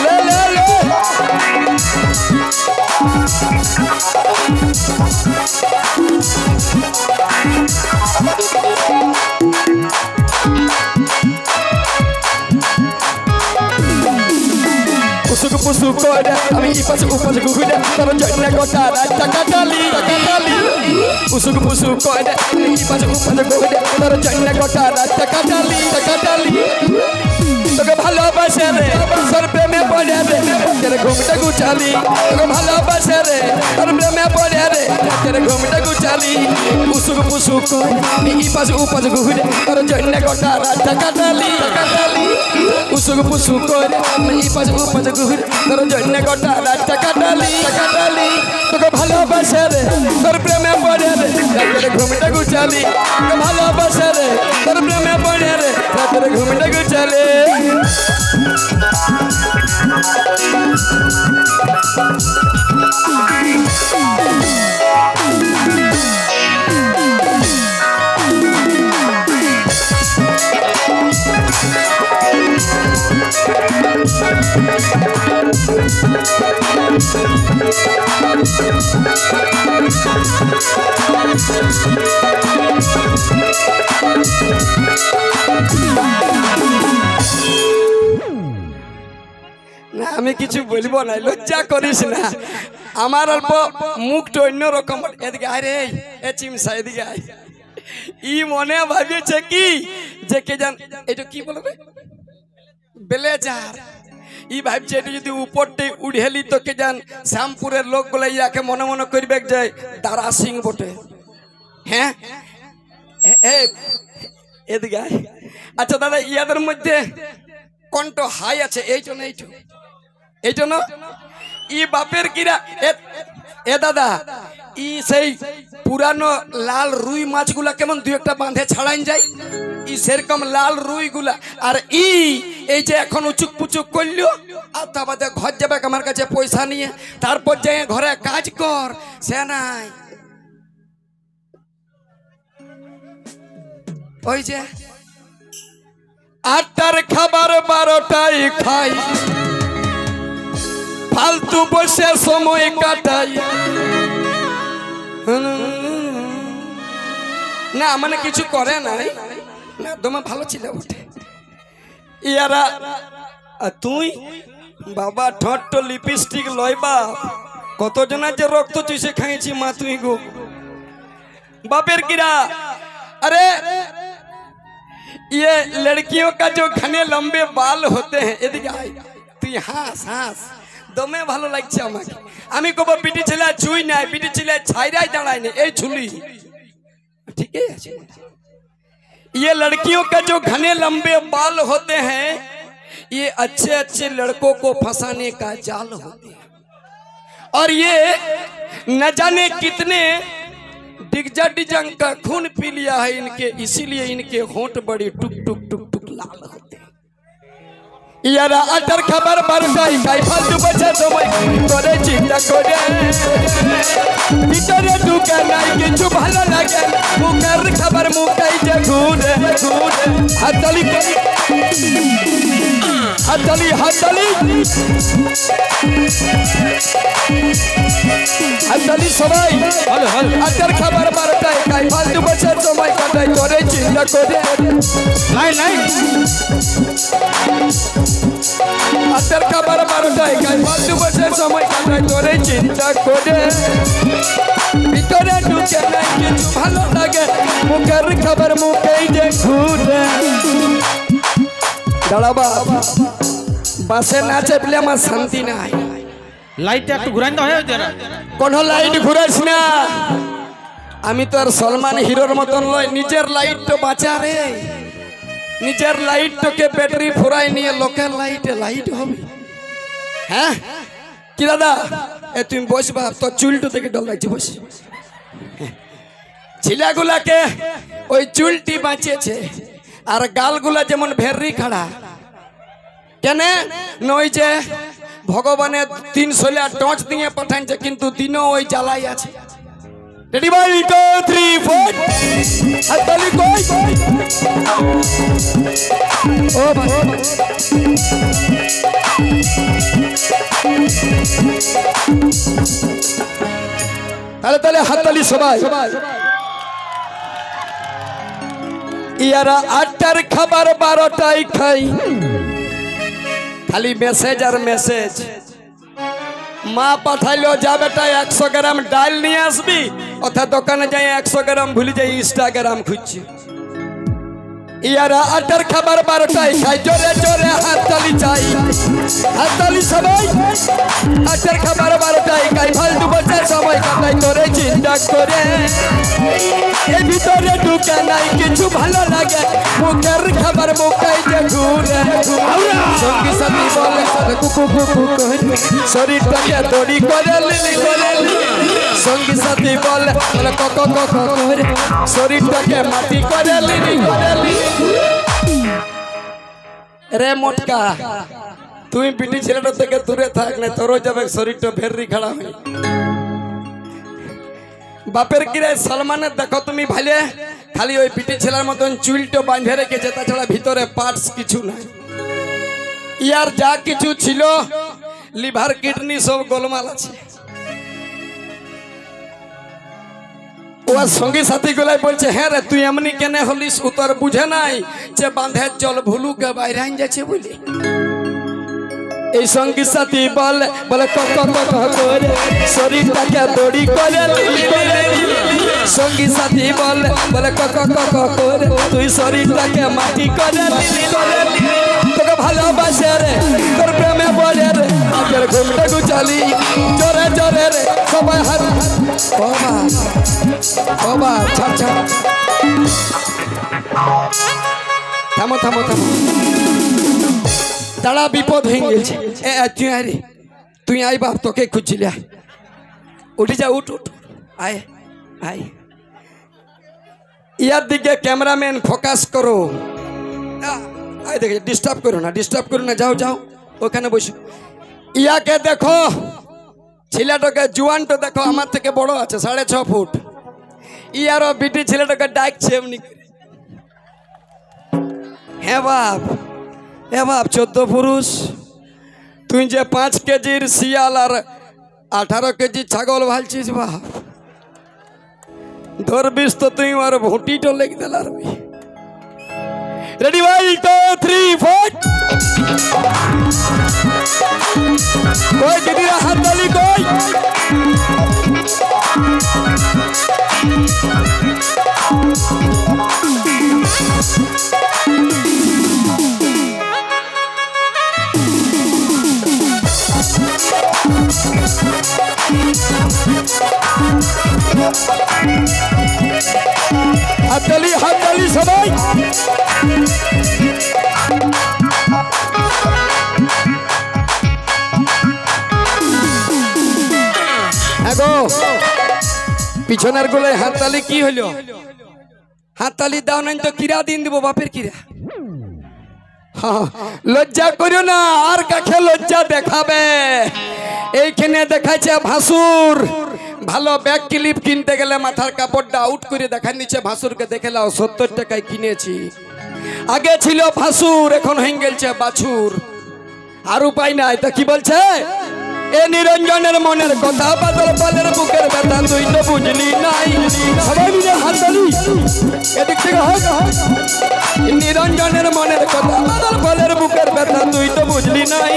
ले ले ले Pusuk pusuk koda, kami ipas upas guguda, terjadinya kota takatali. Pusuk pusuk koda, kami ipas upas guguda, terjadinya kota takatali. তোকে ভালোবাসে রে তোর প্রেমে পড়ে রে তোর ঘুমটা গুচালি তোকে ভালোবাসে রে তোর প্রেমে পড়ে রে তোর ঘুমটা গুচালি পুসুক পুসুক কই ইপাস উপাস ঘুরে তোর জন্য গোটা রাত কাটালি পুসুক পুসুক কই ইপাস উপাস ঘুরে তোর জন্য গোটা রাত কাটালি তোকে ভালোবাসে রে তোর প্রেমে পড়ে রে তোর ঘুমটা গুচালি তোকে ভালোবাসে রে তোর প্রেমে পড়ে রে তোর ঘুমটা গুচালি না আমি কিছু বলবো না লজ্জা করিস না আমার অল্প মুখটা অন্য রকম এদিকে আরে এ চিমসা এদিকে আয় ই মনে ভাবিয়েছে কি যে কে জান এটা কি বলবে ব্লেজার ই ভাবছে এটা যদি উপরতে উড়েলি তো কে জান শ্যামপুরের লোকগুলো ইয়াকে মনে মনে করবে যে দারা সিং বটে হ্যাঁ এদিকে আয় আচ্ছা দাদা ইয়াদের মধ্যে কণ্ঠ হাই আছে এই জন্য ই বাপের কিরা এ দাদা ই সেই পুরানো লাল রুই মাছগুলা কেমন দুই একটা বাঁধে ছাড়াইন যায় ই সেরকম লাল রুই গুলা আর এই যে এখন উচুক পুচুক করলো আর তা বাদে ঘর যাবে আমার কাছে পয়সা নিয়ে তারপর যাই ঘরে কাজ কর সে নাই ওই যে আটটার খাবার 12টায় খাই ফালতু বসে সময় কাটাই না মানে কিছু করে নাই না তোমার ভালো ছিল ওঠে ইয়ারা তুই বাবা ঠোঁট লিপস্টিক লইবা কতজনের যে রক্ত চুষে খাইছি মা তুই গো বাপের কিরা अरे ये लड़कियों का जो घने लंबे बाल होते हैं यदि তুই হাস হাস দমে ভালো লাগছে আমাকে আমি কব বিটি ছেলে চুই নাই বিটি ছেলে ছাইরাই দাঁড়ায় না এই ঝুলি ঠিক है ये लड़कियों का जो घने लंबे बाल होते हैं ये अच्छे अच्छे लड़कों को फंसाने का जाल होते हैं और ये न जाने कितने डिजाइन का खून पी लिया है इनके इसीलिए इनके होंठ बड़े टुक टुक टुक टुक लाल होते हैं यारा अटर खबर बरसाई काई फालतू बच्चा समय तोरे चिंता करे ভিতরে ঢুকে নাই কিছু ভালো লাগে মুখের খবর মুখাই যে ঘুরে ঘুরে হাততালি হাততালি হাততালি হাততালি সবাই হল হল আটার খবর বারটায় কাই ফালতু বছর সময় কাটাই তোরে চিন্তা করে নাই নাই আটার খবর বারটায় কাই ফালতু বছর সময় কাটাই তোরে চিন্তা করে ভিতরে ঢুকে নাই কিছু ভালো লাগে মুখের খবর মুখাই যে ঘুরে দাঁড়াবা বাসে না চেপলে আমার শান্তি নাই লাইটটা একটু ঘুরাই দাও হয় যারা কোন লাইট ঘুরাইস না আমি তো আর সলমান হিরোর মতন লয় নিজের লাইট তো বাঁচা রে নিজের লাইট তোকে ব্যাটারি ফুরাই নিয়ে লোকাল লাইটে লাইট হবে হ্যাঁ কি দাদা এ তুমি বসবা তো চুলটো থেকে ডল লাগছে বস ছিলাগুলাকে ওই চুলটি বাঁচিয়েছে আর গালগুলা যেমন ভেররি খাড়া কেন নই যে ভগবানের 300 টর্চ দিয়ে পাঠাইছে কিন্তু দিনও ওই জ্বালাই আছে রেডি ভাই 2 3 4 হাততালি কই ও ভাই তাহলে তাহলে হাততালি সবাই। ইয়ারা 8টার খাবার 12টায় খাই, খালি মেসেজ আর মেসেজ। মা পাঠাইলো যা বেটা 100 গ্রাম ডাল নিয়ে আসবি, অর্থাৎ দোকানে যাই 100 গ্রাম ভুলে যাই ইনস্টাগ্রাম খুঁজছি। ইয়ারা 8টার খাবার 12টায় খাই, জোরে জোরে হাততালি চাই, হাততালি সবাই। 8টার খাবার 12টায় খাই, ফালতু বসে সময় কাটাই তোরে চিন্তা করে। এই ভিতরে ঢুকে নাই কিছু ভালো লাগে, মুখের খাবার মুখাই যে ঘুরে। সঙ্গী সাথী বলে কুকু কুকু করে, শরীরটাকে তৈরি করে লিলি করে। সঙ্গী সাথী বলে কক কক করে, শরীরটাকে মাটি করে লিলি করে। রে মোটকা, তুই বিটি ছেলেটা থেকে দূরে থাক, না তোরও যাবে শরীরটা ভেরি খারাপ হয়। বাপের কিরে সালমানের দেখো তুমি ভাইলে, খালি ওই বিটি ছেলের মতন চুলটা বাঁধে রেখেছে, তাছাড়া ভিতরে পার্টস কিছু নাই। ইয়ার যা কিছু ছিল লিভার কিডনি সব গোলমাল আছে। ওর সঙ্গী সাথী গুলাই বলছে হ্যাঁ রে তুই এমনি কেন হলিস, উত্তর বুঝে নাই যে বাঁধের জল ভুলুকে বাইরে যাচ্ছে বলে। এই সঙ্গী সাথী বলে বলে কক কক করে, শরীরটাকে দড়ি করে। সঙ্গী সাথী বলে বলে কক কক করে, তুই শরীরটাকে মাটি করে। তোকে ভালোবাসে রে, তোর প্রেমে পড়ে রে, আজকের ঘুমটা গুচালি জোরে জোরে রে সবাই হাত। বাবা বাবা ছাড় ছাড়, থামো থামো থামো, তারা বিপদ হয়ে গেছে। তুই আয় রে, তুই আয় বাপ, তোকে খুঁজছিলি। আয় উঠে যা, উঠ উঠ, আয় আয়। ইয়ার দিকে ক্যামেরাম্যান ফোকাস করো। আয় দেখে ডিস্টার্ব করো না, ডিস্টার্ব করো না, যাও যাও ওখানে বসো। ইয়াকে দেখো, ছেলেটাকে জুয়ানটা দেখো, আমার থেকে বড় আছে 6.5 ফুট। ইয়ারও বিটি ছেলেটাকে ডাকছে এমনি। হ্যাঁ বাপ, হ্যাঁ বাপ 14 পুরুষ, তুই যে 5 কেজির শিয়াল আর 18 কেজি ছাগল ভালছিস বাপ, ধরবিস তো তুই আর ভুটিটা লেগে দিলার। রেডি 1 2 3 4। কই দিদিরা হাততালি কই? হাততালি হাততালি সবাই। পিছনের গুলো হাততালি কি হইল? হাততালি দাও নাই তো কিরা দিন দিব বাপের কিরা। লজ্জা করো না, আর কাকে লজ্জা দেখাবে? এইখানে দেখাচ্ছে ভাসুর, ভালো ব্যাগ ক্লিপ কিনতে গেলে মাথার কাপড়টা আউট করে দেখার নিচে ভাসুরকে দেখে লাও 70 টাকায় কিনেছি। আগে ছিল ভাসুর, এখন হয়ে গেছে বাছুর। আর উপায় নাই তো কি বলছে? এ নিরঞ্জনের মনের কথা, বাদল পালের বুকের ব্যথা তুই তো বুঝলি নাই। সবাই মিলে হাততালি, এদিক থেকে হোক। নিরঞ্জনের মনের কথা, বাদল পালের বুকের ব্যথা তুই তো বুঝলি নাই।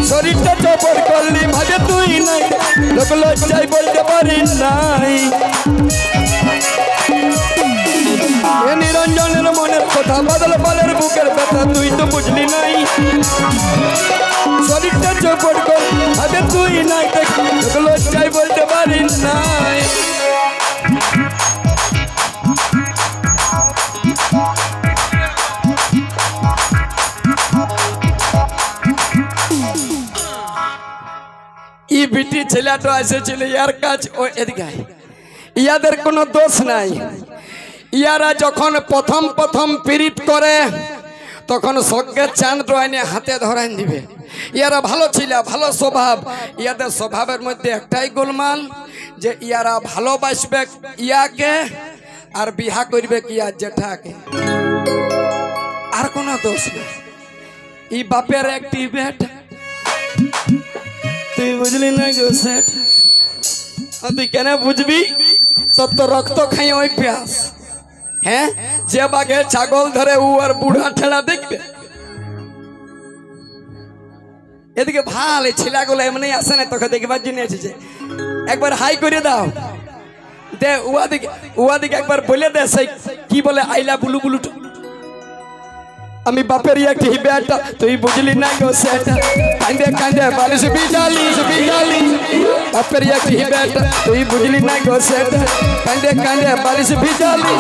শরীরটা চপর করলি ভাবে তুই নাই, লোক লজ্জায় বলতে পারি নাই। নিরঞ্জনের মনের কথা, বাদল পালের বুকের ব্যথা তুই তো বুঝলি নাই। শরীরটা চপর কর ভাবে তুই নাই, লোক লজ্জায় বলতে পারি নাই। ই বিটি ছেলেটা এসেছিল ইয়ার কাজ, ও এদিকে ইয়াদের কোনো দোষ নাই। ইয়ারা যখন প্রথম প্রথম পীড়িত করে তখন স্বর্গের চাঁদ এনে হাতে ধরাই দিবে। ইয়ারা ভালো ছিল, ভালো স্বভাব। ইয়াদের স্বভাবের মধ্যে একটাই গোলমাল, যে ইয়ারা ভালোবাসবে ইয়াকে আর বিহা করবে কি আর জেঠাকে, আর কোনো দোষ নেই। ई बापेर একটি বেটা তুই বুঝলি না গো সেট তুই কেন বুঝবি তোর তো রক্ত খাই ওই প্যাস হ্যাঁ যে বাগে ছাগল ধরে ও আর বুড়া ঠেলা দেখবে এদিকে ভালো ছেলেগুলো এমনি আসে না তোকে দেখবার জন্য এসেছে একবার হাই করে দাও দে উয়াদিকে একবার বলে দে সেই কি বলে আইলা বুলু বুলু আমি বাপের একটি বেটা তুই বুঝলি না গো সেটা কান্দে কান্দে বালিশ বিজালি বাপের একটি বেটা তুই বুঝলি না গো সেটা কান্দে কান্দে বালিশ বিজালি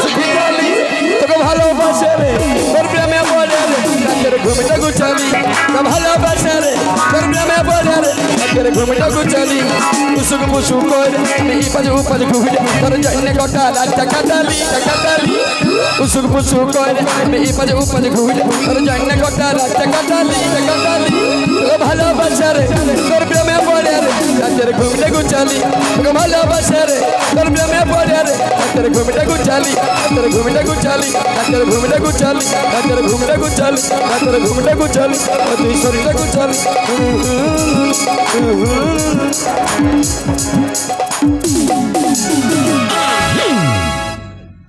তোকে ভালোবাসে রে তোর প্রেমে পড়ে রে রাতের ঘুমটা গুছালি তো ভালোবাসে রে তোর প্রেমে পড়ে রে রাতের ঘুমটা গুছালি উসুক মুসুক করে আমি ইপাজ উপাজ ঘুরে তোর জন্য গোটা রাত কাটালি উসুক মুসুক করে আমি ইপাজ উপাজ ঘুরে তোর জন্য গোটা রাত কাটালি তোকে ভালোবাসে রে তোর প্রেমে পড়ে রে রাতের ঘুমটা গুছালি তোকে ভালোবাসে রে তোর প্রেমে পড়ে রে রাতের ঘুমটা গুছালি রাতের ঘুমটা গুছালি রাতের ঘুমটা গুছালি রাতের ঘুমটা গুছালি রাতের ঘুমটা গুছালি তুই শরীরটা গুছালি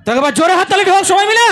তোকে জোরে হাত তালি ঢোক সবাই মিলে